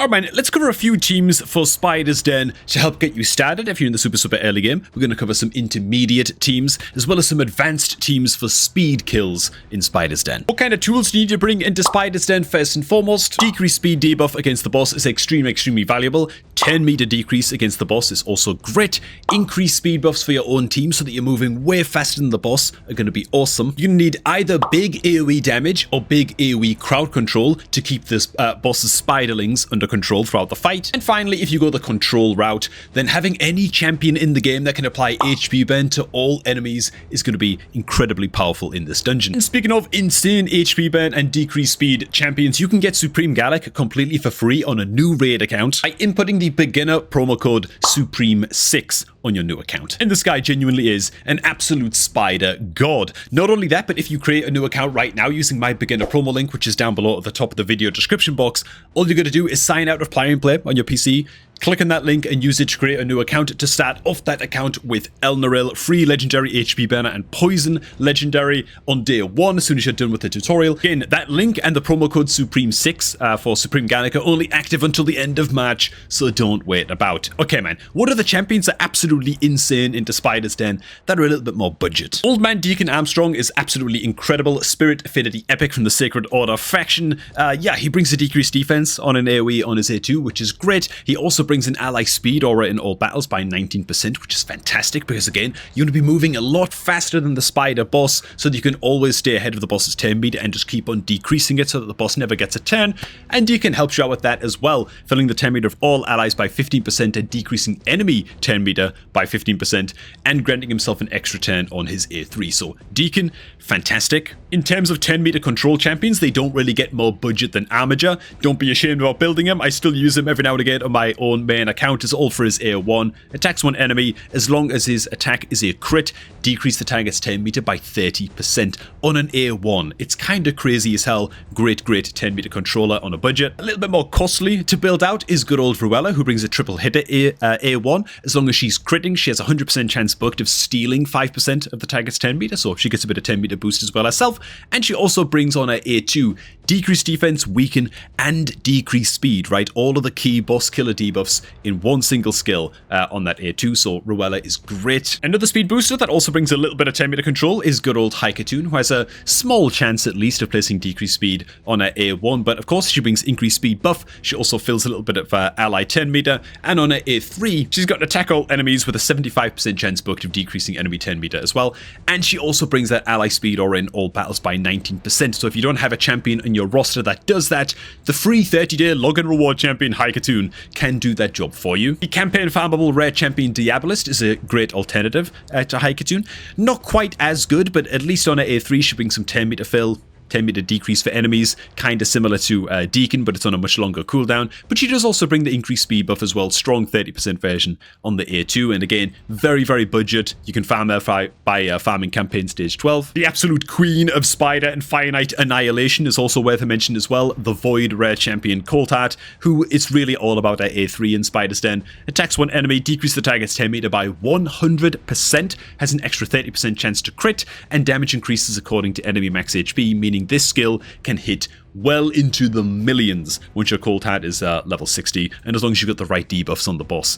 Alright man, let's cover a few teams for Spider's Den to help get you started if you're in the super early game. We're going to cover some intermediate teams as well as some advanced teams for speed kills in Spider's Den. What kind of tools do you need to bring into Spider's Den? First and foremost, decreased speed debuff against the boss is extremely valuable. 10-meter decrease against the boss is also great. Increased speed buffs for your own team so that you're moving way faster than the boss are going to be awesome. You're going to need either big AoE damage or big AoE crowd control to keep this boss's spiderlings under control throughout the fight. And finally, if you go the control route, then having any champion in the game that can apply HP burn to all enemies is going to be incredibly powerful in this dungeon. And speaking of insane HP burn and decreased speed champions, you can get Supreme Gallic completely for free on a new raid account by inputting the beginner promo code SUPREME6 on your new account. And this guy genuinely is an absolute spider god. Not only that, but if you create a new account right now using my beginner promo link, which is down below at the top of the video description box, all you're going to do is sign out of Play and Play on your PC, click on that link and use it to create a new account to start off that account with El Naril, free legendary HP burner and poison legendary on day 1 as soon as you're done with the tutorial. Again, that link and the promo code SUPREME6 for Supreme Gallic are only active until the end of March, so don't wait about. Okay man, what are the champions that are absolutely insane into Spider's Den that are a little bit more budget? Old Man Deacon Armstrong is absolutely incredible. Spirit Affinity Epic from the Sacred Order faction. Yeah, he brings a decreased defense on an AoE on his A2, which is great. He also brings an ally speed aura in all battles by 19%, which is fantastic because again, you're going to be moving a lot faster than the spider boss so that you can always stay ahead of the boss's turn meter and just keep on decreasing it so that the boss never gets a turn. And Deacon helps you out with that as well, filling the turn meter of all allies by 15% and decreasing enemy turn meter by 15% and granting himself an extra turn on his A3. So Deacon, fantastic. In terms of 10 meter control champions, they don't really get more budget than Armiger. Don't be ashamed about building them. I still use them every now and again on my own main account. Is all for his A1, attacks one enemy as long as his attack is a crit, decrease the target's 10 meter by 30% on an A1. It's kind of crazy as hell. Great 10 meter controller on a budget. A little bit more costly to build out is good old Ruella, who brings a triple hitter A1. As long as she's critting, she has a 100% chance booked of stealing 5% of the target's 10 meter, so she gets a bit of 10 meter boost as well herself. And she also brings on her A2 decreased defense, weaken, and decreased speed, right? All of the key boss killer debuffs in one single skill on that A2, so Ruella is great. Another speed booster that also brings a little bit of 10 meter control is good old Haikatoon, who has a small chance at least of placing decreased speed on her A1, but of course she brings increased speed buff. She also fills a little bit of ally 10 meter, and on her A3, she's got to attack all enemies with a 75% chance booked of decreasing enemy 10 meter as well, and she also brings that ally speed aura in all battles by 19%, so if you don't have a champion in your roster that does that, the free 30-day login reward champion Haikatoon can do that job for you. The campaign farmable rare champion Diabolist is a great alternative to Haikatoon. Not quite as good, but at least on her A3 she brings some 10 meter fill, 10 meter decrease for enemies, kind of similar to Deacon, but it's on a much longer cooldown. But she does also bring the increased speed buff as well, strong 30% version on the A2, and again, very budget. You can farm her by farming campaign stage 12. The absolute queen of Spider and Fire Knight Annihilation is also worth a mention as well, the Void rare champion Coldheart, who is really all about her A3 in Spider's Den. Attacks one enemy, decrease the target's 10 meter by 100%, has an extra 30% chance to crit, and damage increases according to enemy max HP, meaning this skill can hit well into the millions once your Coldheart is level 60, and as long as you've got the right debuffs on the boss.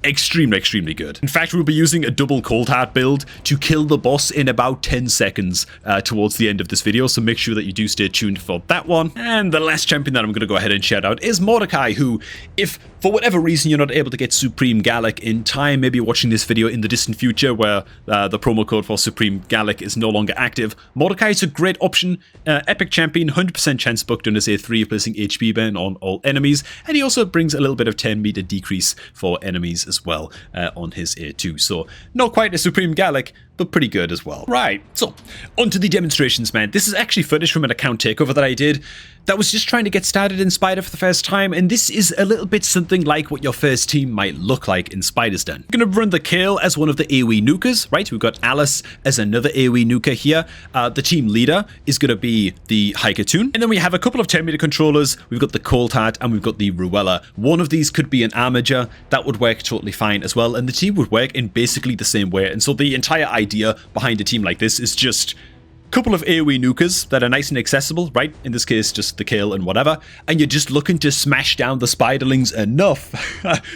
Extremely good. In fact, we'll be using a double Coldheart build to kill the boss in about 10 seconds towards the end of this video, so make sure that you do stay tuned for that one. And the last champion that I'm going to go ahead and shout out is Mordecai, who, if for whatever reason you're not able to get Supreme Gallic in time, maybe you're watching this video in the distant future where the promo code for Supreme Gallic is no longer active, Mordecai is a great option. Epic champion, 100% chance booked on his A3, placing HP burn on all enemies, and he also brings a little bit of 10 meter decrease for enemies as well on his A2. So not quite a Supreme Gallic, but pretty good as well. Right, so onto the demonstrations, man. This is actually footage from an account takeover that I did that was just trying to get started in Spider for the first time, and this is a little bit something like what your first team might look like in Spider's Den. I'm going to run the Kale as one of the AoE nukers, right? We've got Alice as another AoE nuker here. The team leader is going to be the Haikatoon, and then we have a couple of 10 meter controllers. We've got the Coldheart and we've got the Ruella. One of these could be an Armiger. That would work totally fine as well, and the team would work in basically the same way. And so the entire idea behind a team like this is just couple of AoE nukers that are nice and accessible, right? In this case, just the kill and whatever. And you're just looking to smash down the spiderlings enough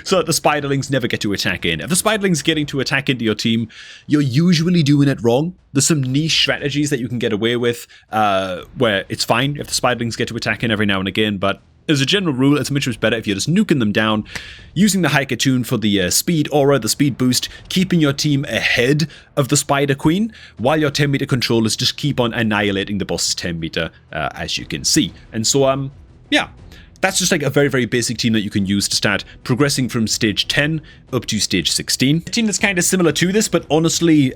so that the spiderlings never get to attack in. If the spiderlings getting to attack into your team, you're usually doing it wrong. There's some niche strategies that you can get away with where it's fine if the spiderlings get to attack in every now and again, but as a general rule, it's much better if you're just nuking them down, using the Hiker Tune for the speed aura, the speed boost, keeping your team ahead of the Spider Queen, while your 10-meter controllers just keep on annihilating the boss's 10-meter, as you can see. And so, yeah. That's just like a very basic team that you can use to start progressing from stage 10 up to stage 16. A team that's kind of similar to this, but honestly,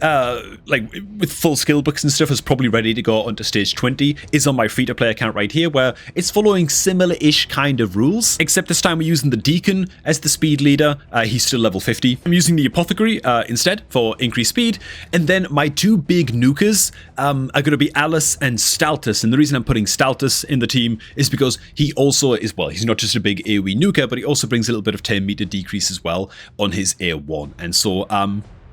like with full skill books and stuff, is probably ready to go onto stage 20, is on my free-to-play account right here, where it's following similar-ish kind of rules, except this time we're using the Deacon as the speed leader. He's still level 50. I'm using the Apothecary instead for increased speed, and then my two big nukers are going to be Alice and Staltus, and the reason I'm putting Staltus in the team is because he also is, well, he's not just a big AoE nuker, but he also brings a little bit of 10-meter decrease as well on his A1. And so,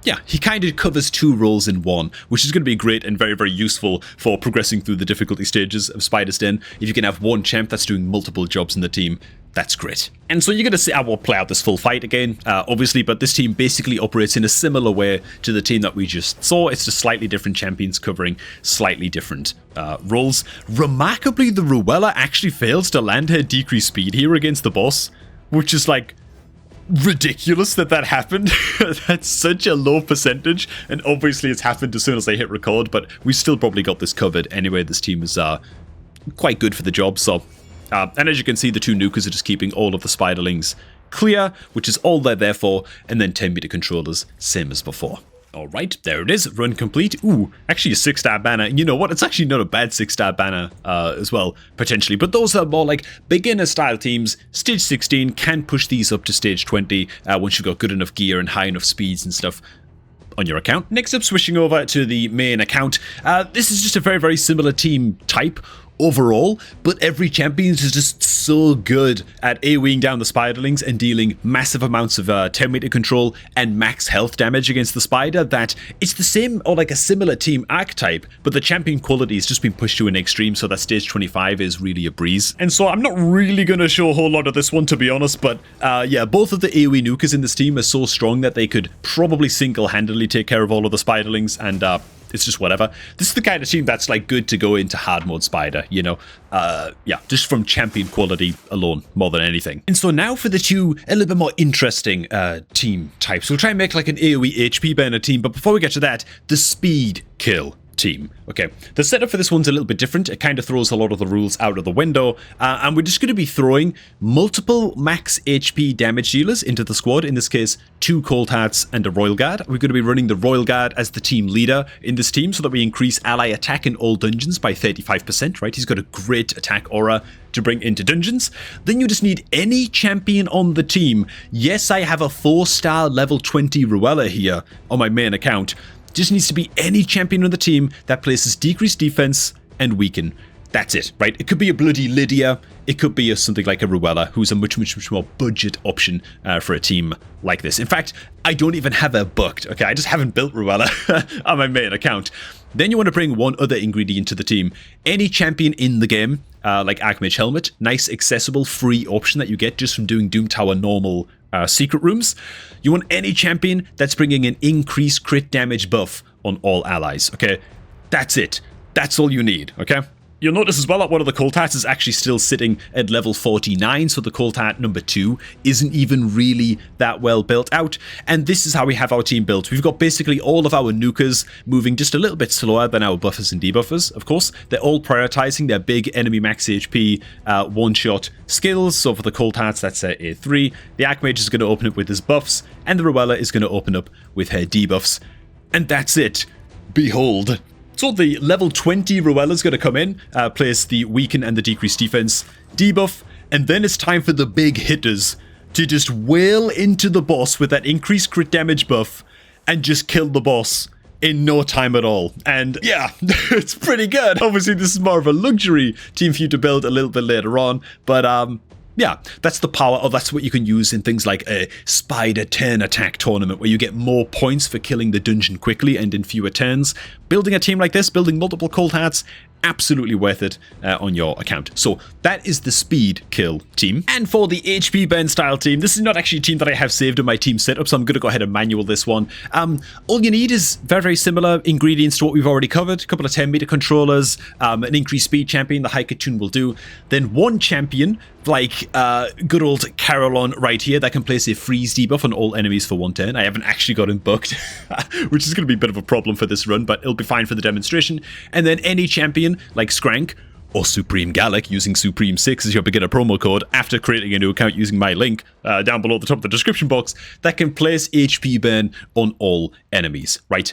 yeah, he kind of covers two roles in one, which is going to be great and very useful for progressing through the difficulty stages of Spider's Den. If you can have one champ that's doing multiple jobs in the team, that's great. And so you're going to see, I will play out this full fight again, obviously, but this team basically operates in a similar way to the team that we just saw. It's just slightly different champions covering slightly different roles. Remarkably, the Ruella actually fails to land her decreased speed here against the boss, which is like ridiculous that happened. That's such a low percentage, and obviously it's happened as soon as I hit record, but we still probably got this covered. Anyway, this team is quite good for the job, so... and as you can see, the two nukers are just keeping all of the spiderlings clear, which is all they're there for, and then 10-meter controllers, same as before. Alright, there it is, run complete. Ooh, actually a 6-star banner. You know what, it's actually not a bad 6-star banner as well, potentially. But those are more like beginner-style teams. Stage 16 can push these up to stage 20 once you've got good enough gear and high enough speeds and stuff on your account. Next up, switching over to the main account. This is just a very similar team type overall, but every champion is just so good at AoEing down the spiderlings and dealing massive amounts of 10-meter control and max health damage against the spider that it's the same or like a similar team archetype, but the champion quality has just been pushed to an extreme so that stage 25 is really a breeze. And so I'm not really going to show a whole lot of this one, to be honest, but yeah, both of the AoE nukers in this team are so strong that they could probably single-handedly take care of all of the spiderlings, and it's just whatever. This is the kind of team that's like good to go into hard mode spider, you know? Yeah, just from champion quality alone, more than anything. And so now for the two a little bit more interesting team types. We'll try and make like an AoE HP banner team, but before we get to that, the speed kill team. Okay, the setup for this one's a little bit different. It kind of throws a lot of the rules out of the window, and we're just going to be throwing multiple max HP damage dealers into the squad. In this case, 2 Cold Hearts and a Royal Guard. We're going to be running the Royal Guard as the team leader in this team so that we increase ally attack in all dungeons by 35%, right? He's got a great attack aura to bring into dungeons. Then you just need any champion on the team. Yes, I have a 4-star level 20 Ruella here on my main account. Just needs to be any champion on the team that places decreased defense and weaken. That's it, right? It could be a bloody Lydia. It could be something like a Ruella, who's a much more budget option for a team like this. In fact, I don't even have her booked, okay? I just haven't built Ruella on my main account. Then you want to bring one other ingredient to the team. Any champion in the game, like Archmage Helmet, nice, accessible, free option that you get just from doing Doom Tower normal secret rooms. You want any champion that's bringing an increased crit damage buff on all allies, okay? That's it. That's all you need, okay? You'll notice as well that one of the Cold Hearts is actually still sitting at level 49, so the Cold Heart number 2 isn't even really that well built out. And this is how we have our team built. We've got basically all of our nukers moving just a little bit slower than our buffers and debuffers, of course. They're all prioritizing their big enemy max HP one-shot skills. So for the Cold Hearts, that's A3. The Archmage is going to open up with his buffs, and the Ruella is going to open up with her debuffs. And that's it. Behold. So the level 20 Ruella's going to come in, place the weaken and the decreased defense debuff, and then it's time for the big hitters to just wail into the boss with that increased crit damage buff and just kill the boss in no time at all. And yeah, it's pretty good. Obviously, this is more of a luxury team for you to build a little bit later on, but yeah, that's the power, or that's what you can use in things like a Spider 10 attack tournament, where you get more points for killing the dungeon quickly and in fewer turns. building a team like this, building multiple cold hats, absolutely worth it on your account. So that is the speed kill team. And for the HP burn style team, this is not actually a team that I have saved in my team setup, so I'm going to go ahead and manual this one. All you need is very, very similar ingredients to what we've already covered. A couple of 10-meter controllers, an increased speed champion, the Hiker tune will do. Then one champion, like good old Carolon right here, that can place a freeze debuff on all enemies for 1 turn. I haven't actually got him booked, which is going to be a bit of a problem for this run, but it'll be fine for the demonstration. And then any champion like Skrank or Supreme Gallic using Supreme 6 as your beginner promo code after creating a new account using my link down below the top of the description box that can place HP burn on all enemies, right?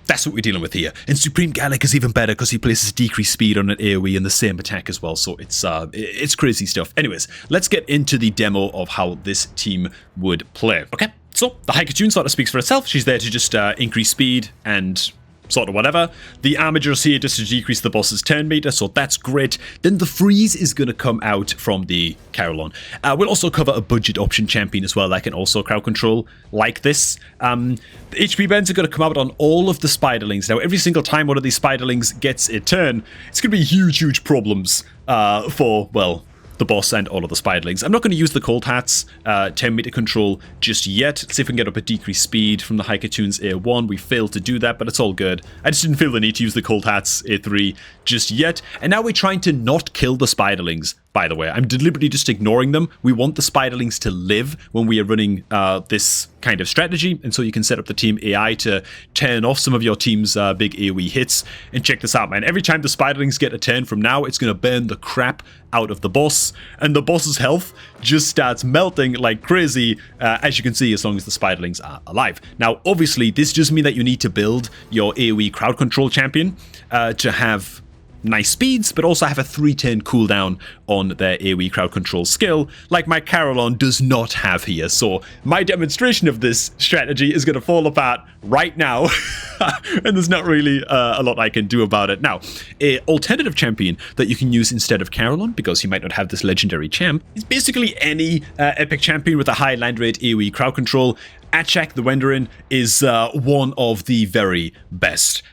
That's what we're dealing with here. And Supreme Gallic is even better because he places decreased speed on an AoE and the same attack as well. So it's crazy stuff. Anyways, let's get into the demo of how this team would play. Okay, so the Hiker tune sort of speaks for itself. She's there to just increase speed and sort of whatever. The Armager's here just to decrease the boss's turn meter, so that's great. Then the freeze is going to come out from the Carolon. We'll also cover a budget option champion as well that can also crowd control like this. The HP bends are going to come out on all of the spiderlings. Now, every single time one of these spiderlings gets a turn, it's going to be huge problems for, well, the boss and all of the spiderlings. I'm not going to use the cold hats 10-meter control just yet. Let's see if we can get up a decreased speed from the Hiker tunes A1. We failed to do that, but it's all good. I just didn't feel the need to use the cold hats A3 just yet. And now we're trying to not kill the spiderlings, by the way. I'm deliberately just ignoring them. We want the spiderlings to live when we are running this kind of strategy, and so you can set up the team AI to turn off some of your team's big AoE hits. And check this out, man. Every time the spiderlings get a turn from now, it's going to burn the crap out of the boss, and the boss's health just starts melting like crazy, as you can see, as long as the spiderlings are alive. Now, obviously, this does mean that you need to build your AoE crowd control champion to have nice speeds, but also have a 3-turn cooldown on their AoE crowd control skill, like my Carolon does not have here. So my demonstration of this strategy is going to fall apart right now, and there's not really a lot I can do about it. Now, an alternative champion that you can use instead of Carolon, because you might not have this legendary champ, is basically any epic champion with a high land rate AoE crowd control. Achak the Wenderin is one of the very best.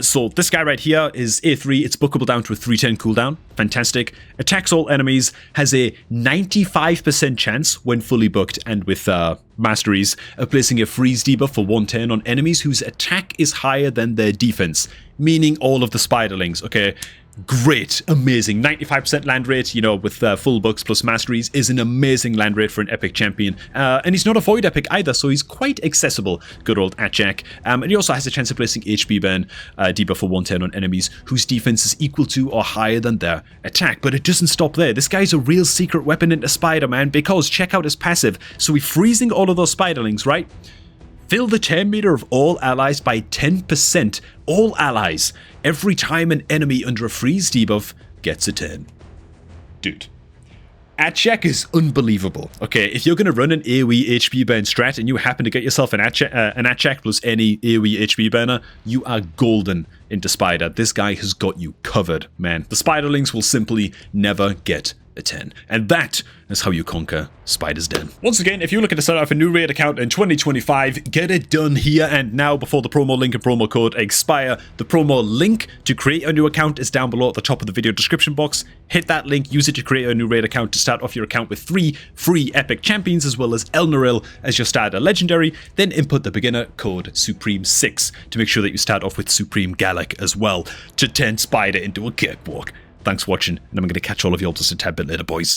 So this guy right here is A3. It's bookable down to a 3-turn cooldown. Fantastic. Attacks all enemies. Has a 95% chance when fully booked and with masteries of placing a freeze debuff for 1 turn on enemies whose attack is higher than their defense. Meaning all of the spiderlings, okay? Great, amazing, 95% land rate, you know, with full books plus masteries is an amazing land rate for an epic champion. And he's not a void epic either, so he's quite accessible, good old Achak. And he also has a chance of placing HP burn debuff for 1 turn on enemies whose defense is equal to or higher than their attack. But it doesn't stop there. This guy's a real secret weapon into Spider-Man, because check out his passive. So we're freezing all of those spiderlings, right? Fill the turn meter of all allies by 10%, all allies, every time an enemy under a freeze debuff gets a turn. Dude, Achak is unbelievable. Okay, if you're going to run an AoE HP burn strat and you happen to get yourself an Achak plus any AoE HP burner, you are golden into Spider. This guy has got you covered, man. The spiderlings will simply never get a 10. And that is how you conquer Spider's Den. Once again, if you're looking to set up a new raid account in 2025, get it done here and now before the promo link and promo code expire. The promo link to create a new account is down below at the top of the video description box. Hit that link, use it to create a new raid account to start off your account with 3 free epic champions as well as Elnaril as your starter legendary. Then input the beginner code Supreme6 to make sure that you start off with Supreme Gallic as well to turn Spider into a cakewalk. Thanks for watching, and I'm going to catch all of you all just a tad bit later, boys.